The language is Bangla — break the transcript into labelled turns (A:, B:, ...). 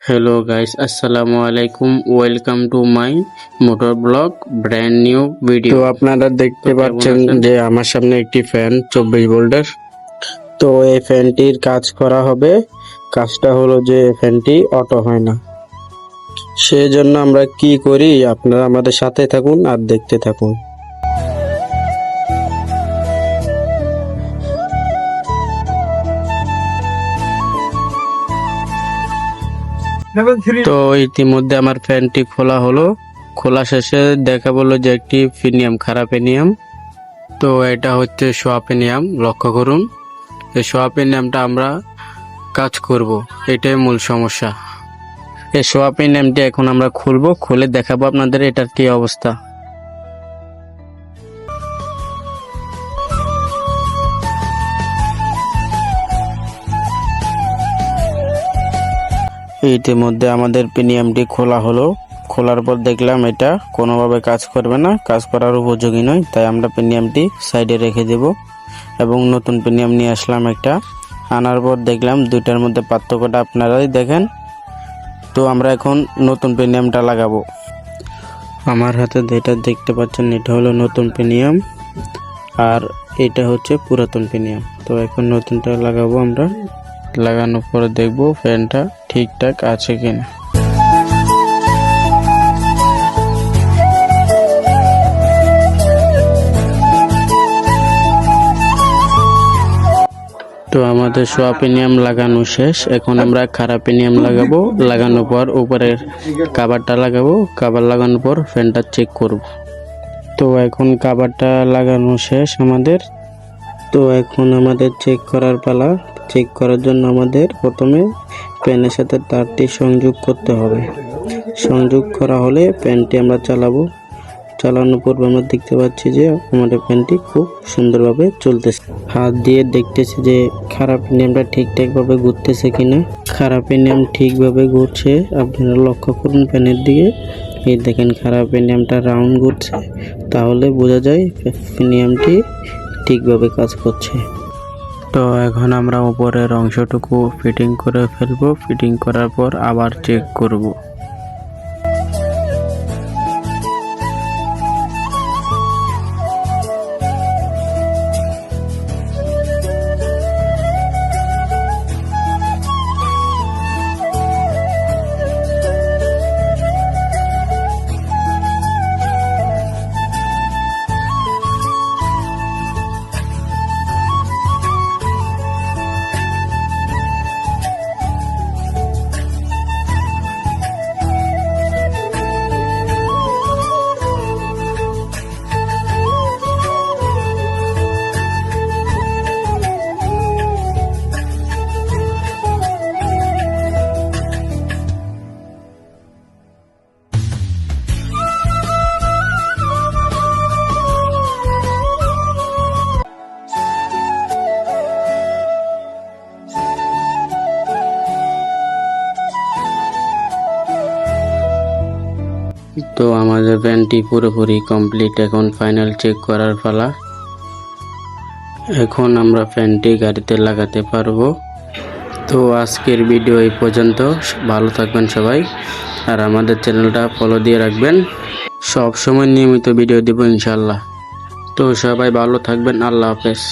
A: Hello guys, assalamu alaikum. Welcome to my motor blog, brand new video.
B: তো আপনারা দেখতে পাচ্ছেন যে আমার সামনে একটি ফ্যান 24 ভোল্টের। তো এই ফ্যানটির কাজ করা হবে। কাজটা হলো যে ফ্যানটি অটো হয় না, সেজন্য আমরা কি করি আপনারা আমাদের সাথে থাকুন আর দেখতে থাকুন। তো ইতিমধ্যে আমার ফ্যানটি খোলা হলো। খোলা শেষে দেখা বললো যে একটি প্রিমিয়াম খারাপ প্রিমিয়াম। তো এটা হচ্ছে সোয়া প্রিমিয়াম, লক্ষ্য করুন। এই সোয়া প্রিমিয়ামটা আমরা কাজ করব, এটাই মূল সমস্যা। এই সোয়া প্রিমিয়ামটি এখন আমরা খুলবো, খুলে দেখাবো আপনাদের এটার কি অবস্থা। ইতিমধ্যে আমাদের প্রিমিয়ামটি খোলা হলো। খোলার পর দেখলাম এটা কোনোভাবে কাজ করবে না, কাজ করার উপযোগী নয়। তাই আমরা প্রিমিয়ামটি সাইডে রেখে দেব এবং নতুন প্রিমিয়াম নিয়ে আসলাম একটা। আনার পর দেখলাম দুইটার মধ্যে পার্থক্যটা আপনারাই দেখেন। তো আমরা এখন নতুন প্রিমিয়ামটা লাগাবো। আমার হাতে যেটা দেখতে পাচ্ছেন এটা হলো নতুন প্রিমিয়াম আর এটা হচ্ছে পুরাতন প্রিমিয়াম। তো এখন নতুনটা লাগাবো আমরা। লাগানোর পরে দেখবো ফ্যানটা ঠিকঠাক আছে কিনা। তো আমাদের সোয়া প্রিমিয়াম লাগানো শেষ। এখন আমরা খারাপ প্রিমিয়াম লাগাবো। লাগানোর পর উপরের কাভারটা লাগাবো। কাভার লাগানোর পর ফ্যানটা চেক করব। তো এখন কাভারটা লাগানো শেষ আমাদের। তো এখন আমাদের চেক করার পালা। চেক করার জন্য আমাদের প্রথমে ফ্যানের সাথে তারটি সংযোগ করতে হবে। সংযোগ করা হলে ফ্যানটি আমরা চালাবো। চালানোর পর আমরা দেখতে পাচ্ছি যে আমাদের ফ্যানটি খুব সুন্দরভাবে চলতেছে। হাত দিয়ে দেখতেছি যে খারাপ প্রিমিয়ামটা ঠিকঠাকভাবে ঘুরতেছে কিনা। খারাপ প্রিমিয়াম ঠিকভাবে ঘুরছে, আপনারা লক্ষ্য করুন ফ্যানের দিকে। এই দেখেন খারাপ প্রিমিয়ামটা রাউন্ড ঘুরছে, তাহলে বোঝা যায় প্রিমিয়ামটি ঠিকভাবে কাজ করছে। তো এখন আমরা উপরের অংশটুকু ফিটিং করে ফেলবো। ফিটিং করার পর আবার চেক করব। তো আমাদের ফ্যানটি পুরোপুরি কমপ্লিট। এখন ফাইনাল চেক করার পালা। এখন আমরা ফ্যানটি গাড়িতে লাগাতে পারবো। তো আজকের ভিডিও এই পর্যন্ত। ভালো থাকবেন সবাই আর আমাদের চ্যানেলটা ফলো দিয়ে রাখবেন। সব সময় নিয়মিত ভিডিও দেব ইনশাল্লাহ। তো সবাই ভালো থাকবেন। আল্লাহ হাফেজ।